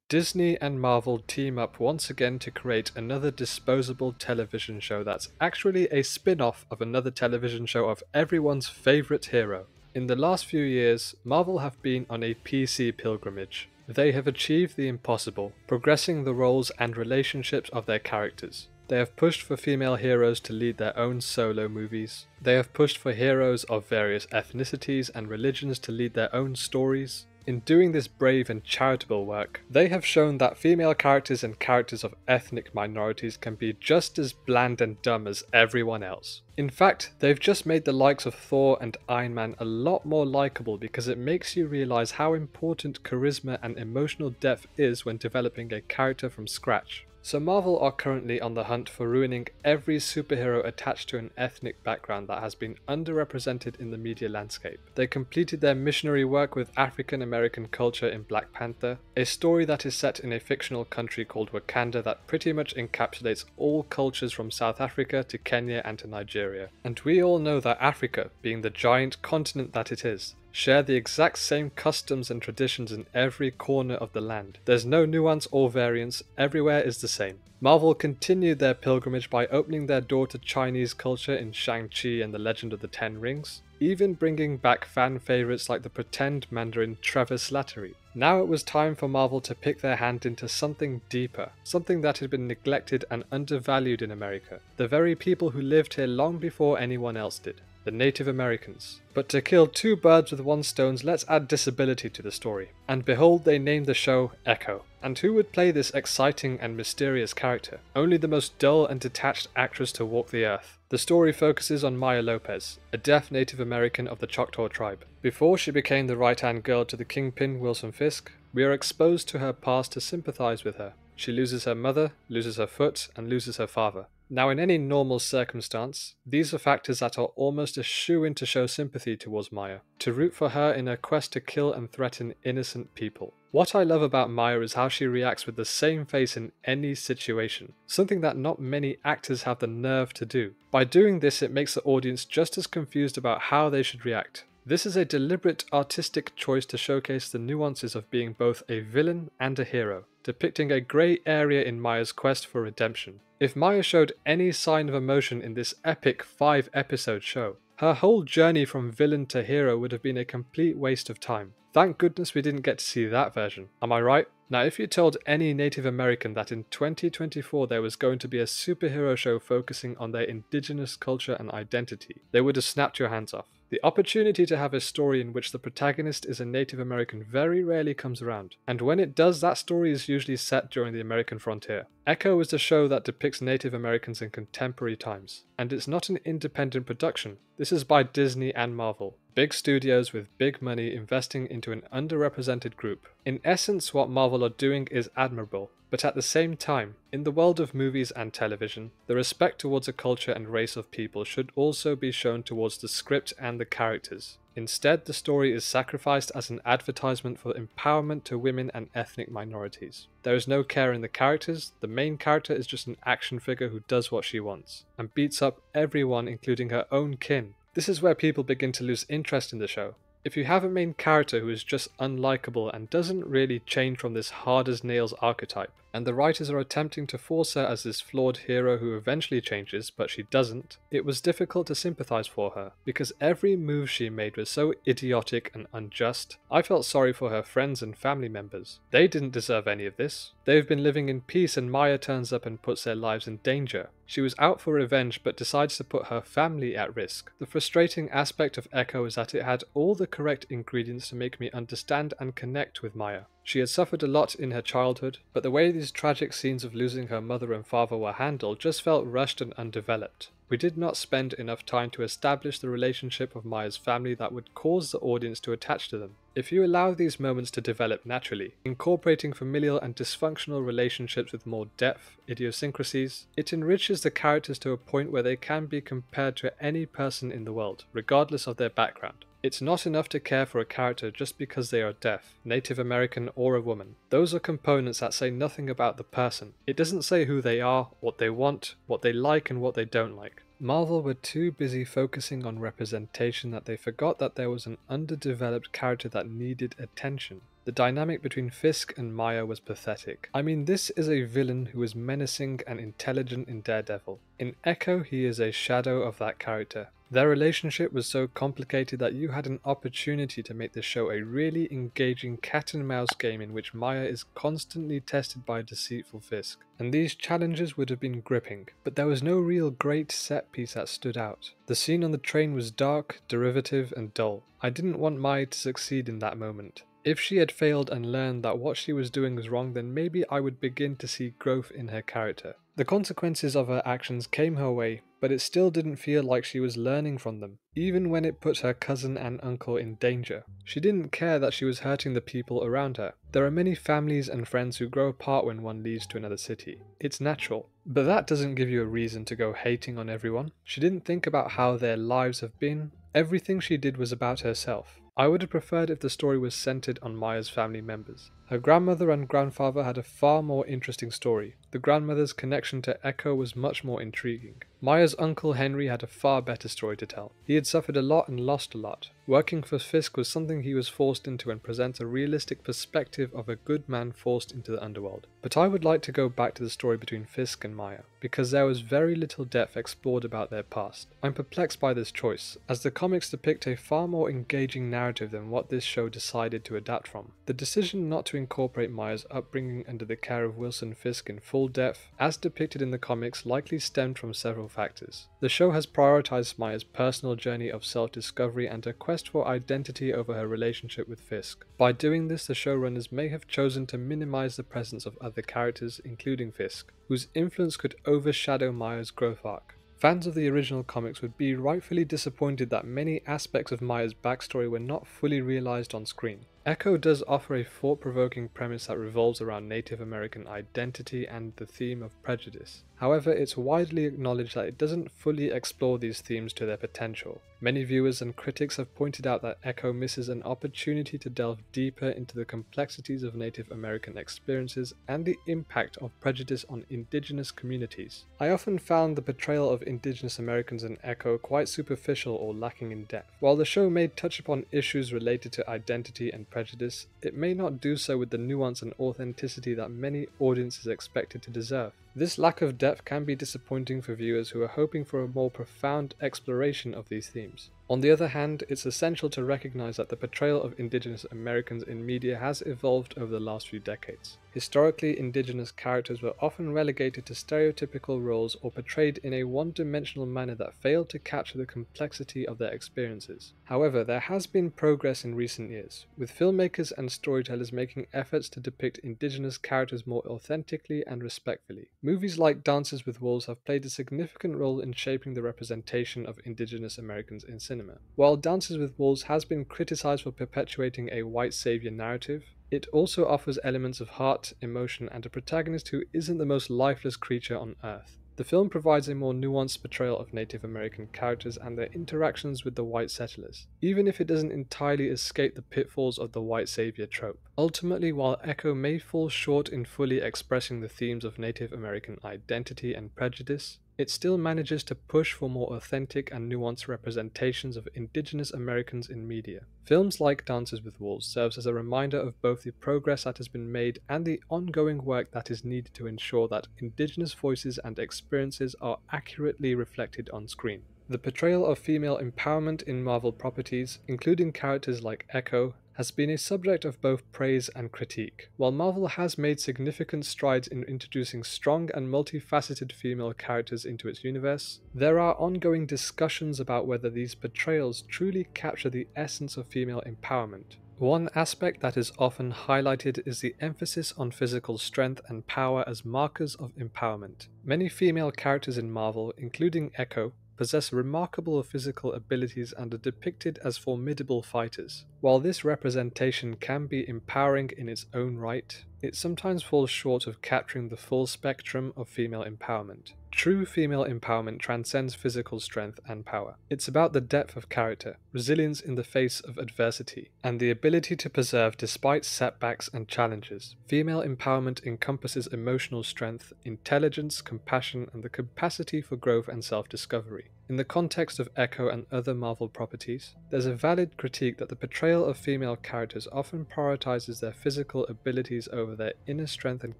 Disney and Marvel team up once again to create another disposable television show that's actually a spin-off of another television show of everyone's favorite hero. In the last few years, Marvel have been on a PC pilgrimage. They have achieved the impossible, progressing the roles and relationships of their characters. They have pushed for female heroes to lead their own solo movies. They have pushed for heroes of various ethnicities and religions to lead their own stories. In doing this brave and charitable work, they have shown that female characters and characters of ethnic minorities can be just as bland and dumb as everyone else. In fact, they've just made the likes of Thor and Iron Man a lot more likable because it makes you realise how important charisma and emotional depth is when developing a character from scratch. So Marvel are currently on the hunt for ruining every superhero attached to an ethnic background that has been underrepresented in the media landscape. They completed their missionary work with African American culture in Black Panther, a story that is set in a fictional country called Wakanda that pretty much encapsulates all cultures from South Africa to Kenya and to Nigeria. And we all know that Africa, being the giant continent that it is, share the exact same customs and traditions in every corner of the land. There's no nuance or variance, everywhere is the same. Marvel continued their pilgrimage by opening their door to Chinese culture in Shang-Chi and the Legend of the Ten Rings, even bringing back fan favourites like the pretend Mandarin Trevor Slattery. Now it was time for Marvel to pick their hand into something deeper, something that had been neglected and undervalued in America, the very people who lived here long before anyone else did. The Native Americans. But to kill two birds with one stone, let's add disability to the story. And behold, they named the show Echo. And who would play this exciting and mysterious character? Only the most dull and detached actress to walk the earth. The story focuses on Maya Lopez, a deaf Native American of the Choctaw tribe. Before she became the right-hand girl to the kingpin Wilson Fisk, we are exposed to her past to sympathize with her. She loses her mother, loses her foot, and loses her father. Now, in any normal circumstance, these are factors that are almost a shoo-in to show sympathy towards Maya, to root for her in her quest to kill and threaten innocent people. What I love about Maya is how she reacts with the same face in any situation, something that not many actors have the nerve to do. By doing this, it makes the audience just as confused about how they should react. This is a deliberate artistic choice to showcase the nuances of being both a villain and a hero, depicting a grey area in Maya's quest for redemption. If Maya showed any sign of emotion in this epic 5-episode show, her whole journey from villain to hero would have been a complete waste of time. Thank goodness we didn't get to see that version, am I right? Now, if you told any Native American that in 2024 there was going to be a superhero show focusing on their indigenous culture and identity, they would have snapped your hands off. The opportunity to have a story in which the protagonist is a Native American very rarely comes around, and when it does, that story is usually set during the American frontier. Echo is the show that depicts Native Americans in contemporary times, and it's not an independent production. This is by Disney and Marvel, big studios with big money investing into an underrepresented group. In essence, what Marvel are doing is admirable, but at the same time, in the world of movies and television, the respect towards a culture and race of people should also be shown towards the script and the characters. Instead, the story is sacrificed as an advertisement for empowerment to women and ethnic minorities. There is no care in the characters, the main character is just an action figure who does what she wants, and beats up everyone including her own kin. This is where people begin to lose interest in the show. If you have a main character who is just unlikable and doesn't really change from this hard-as-nails archetype, and the writers are attempting to force her as this flawed hero who eventually changes, but she doesn't, it was difficult to sympathize for her, because every move she made was so idiotic and unjust. I felt sorry for her friends and family members. They didn't deserve any of this. They've been living in peace and Maya turns up and puts their lives in danger. She was out for revenge but decides to put her family at risk. The frustrating aspect of Echo is that it had all the correct ingredients to make me understand and connect with Maya. She had suffered a lot in her childhood, but the way these tragic scenes of losing her mother and father were handled just felt rushed and undeveloped. We did not spend enough time to establish the relationship of Maya's family that would cause the audience to attach to them. If you allow these moments to develop naturally, incorporating familial and dysfunctional relationships with more depth, idiosyncrasies, it enriches the characters to a point where they can be compared to any person in the world, regardless of their background. It's not enough to care for a character just because they are deaf, Native American, or a woman. Those are components that say nothing about the person. It doesn't say who they are, what they want, what they like and what they don't like. Marvel were too busy focusing on representation that they forgot that there was an underdeveloped character that needed attention. The dynamic between Fisk and Maya was pathetic. I mean, this is a villain who is menacing and intelligent in Daredevil. In Echo, he is a shadow of that character. Their relationship was so complicated that you had an opportunity to make the show a really engaging cat and mouse game in which Maya is constantly tested by a deceitful Fisk. And these challenges would have been gripping, but there was no real great set piece that stood out. The scene on the train was dark, derivative, and dull. I didn't want Maya to succeed in that moment. If she had failed and learned that what she was doing was wrong, then maybe I would begin to see growth in her character. The consequences of her actions came her way, but it still didn't feel like she was learning from them, even when it put her cousin and uncle in danger. She didn't care that she was hurting the people around her. There are many families and friends who grow apart when one leaves to another city. It's natural. But that doesn't give you a reason to go hating on everyone. She didn't think about how their lives have been. Everything she did was about herself. I would have preferred if the story was centered on Maya's family members. Her grandmother and grandfather had a far more interesting story. The grandmother's connection to Echo was much more intriguing. Maya's uncle Henry had a far better story to tell. He had suffered a lot and lost a lot. Working for Fisk was something he was forced into and presents a realistic perspective of a good man forced into the underworld. But I would like to go back to the story between Fisk and Maya, because there was very little depth explored about their past. I'm perplexed by this choice, as the comics depict a far more engaging narrative than what this show decided to adapt from. The decision not to incorporate Maya's upbringing under the care of Wilson Fisk in full depth, as depicted in the comics, likely stemmed from several factors. The show has prioritized Maya's personal journey of self-discovery and her quest for identity over her relationship with Fisk. By doing this, the showrunners may have chosen to minimize the presence of other characters, including Fisk, whose influence could overshadow Maya's growth arc. Fans of the original comics would be rightfully disappointed that many aspects of Maya's backstory were not fully realized on screen. Echo does offer a thought-provoking premise that revolves around Native American identity and the theme of prejudice. However, it's widely acknowledged that it doesn't fully explore these themes to their potential. Many viewers and critics have pointed out that Echo misses an opportunity to delve deeper into the complexities of Native American experiences and the impact of prejudice on Indigenous communities. I often found the portrayal of Indigenous Americans in Echo quite superficial or lacking in depth. While the show may touch upon issues related to identity and prejudice, it may not do so with the nuance and authenticity that many audiences expect it to deserve. This lack of depth can be disappointing for viewers who are hoping for a more profound exploration of these themes. On the other hand, it's essential to recognize that the portrayal of Indigenous Americans in media has evolved over the last few decades. Historically, Indigenous characters were often relegated to stereotypical roles or portrayed in a one-dimensional manner that failed to capture the complexity of their experiences. However, there has been progress in recent years, with filmmakers and storytellers making efforts to depict Indigenous characters more authentically and respectfully. Movies like Dances with Wolves have played a significant role in shaping the representation of Indigenous Americans in cinema. While Dances with Wolves has been criticized for perpetuating a white savior narrative, it also offers elements of heart, emotion, and a protagonist who isn't the most lifeless creature on Earth. The film provides a more nuanced portrayal of Native American characters and their interactions with the white settlers, even if it doesn't entirely escape the pitfalls of the white savior trope. Ultimately, while Echo may fall short in fully expressing the themes of Native American identity and prejudice, it still manages to push for more authentic and nuanced representations of Indigenous Americans in media. Films like Dances with Wolves serves as a reminder of both the progress that has been made and the ongoing work that is needed to ensure that Indigenous voices and experiences are accurately reflected on screen. The portrayal of female empowerment in Marvel properties, including characters like Echo, has been a subject of both praise and critique. While Marvel has made significant strides in introducing strong and multifaceted female characters into its universe, there are ongoing discussions about whether these portrayals truly capture the essence of female empowerment. One aspect that is often highlighted is the emphasis on physical strength and power as markers of empowerment. Many female characters in Marvel, including Echo, possess remarkable physical abilities and are depicted as formidable fighters. While this representation can be empowering in its own right, it sometimes falls short of capturing the full spectrum of female empowerment. True female empowerment transcends physical strength and power. It's about the depth of character, resilience in the face of adversity, and the ability to persevere despite setbacks and challenges. Female empowerment encompasses emotional strength, intelligence, compassion, and the capacity for growth and self-discovery. In the context of Echo and other Marvel properties, there's a valid critique that the portrayal of female characters often prioritizes their physical abilities over their inner strength and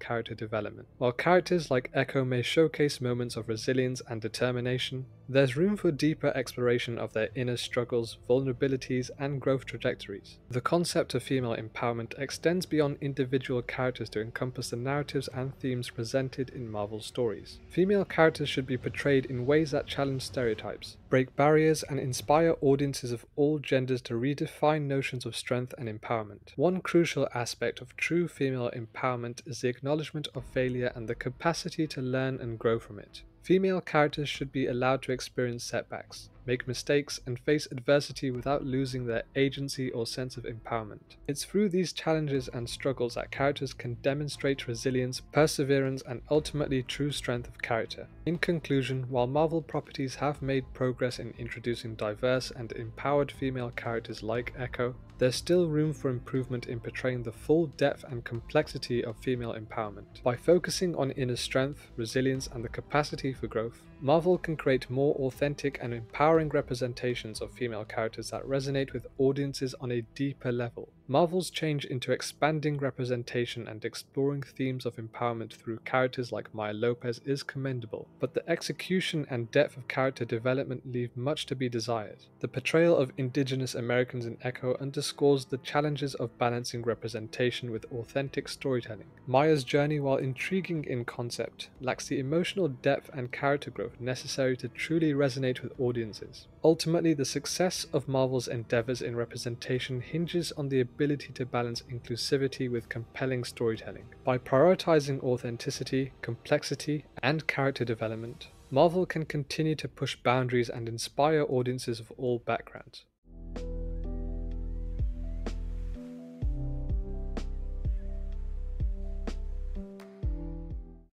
character development. While characters like Echo may showcase moments of resilience and determination, there's room for deeper exploration of their inner struggles, vulnerabilities, and growth trajectories. The concept of female empowerment extends beyond individual characters to encompass the narratives and themes presented in Marvel stories. Female characters should be portrayed in ways that challenge stereotypes, break barriers, and inspire audiences of all genders to redefine notions of strength and empowerment. One crucial aspect of true female empowerment is the acknowledgement of failure and the capacity to learn and grow from it. Female characters should be allowed to experience setbacks, make mistakes, and face adversity without losing their agency or sense of empowerment. It's through these challenges and struggles that characters can demonstrate resilience, perseverance, and ultimately true strength of character. In conclusion, while Marvel properties have made progress in introducing diverse and empowered female characters like Echo, there's still room for improvement in portraying the full depth and complexity of female empowerment. By focusing on inner strength, resilience, and the capacity for growth, Marvel can create more authentic and empowering representations of female characters that resonate with audiences on a deeper level. Marvel's change into expanding representation and exploring themes of empowerment through characters like Maya Lopez is commendable, but the execution and depth of character development leave much to be desired. The portrayal of Indigenous Americans in Echo underscores the challenges of balancing representation with authentic storytelling. Maya's journey, while intriguing in concept, lacks the emotional depth and character growth necessary to truly resonate with audiences. Ultimately, the success of Marvel's endeavors in representation hinges on the ability to balance inclusivity with compelling storytelling. By prioritizing authenticity, complexity, and character development, Marvel can continue to push boundaries and inspire audiences of all backgrounds.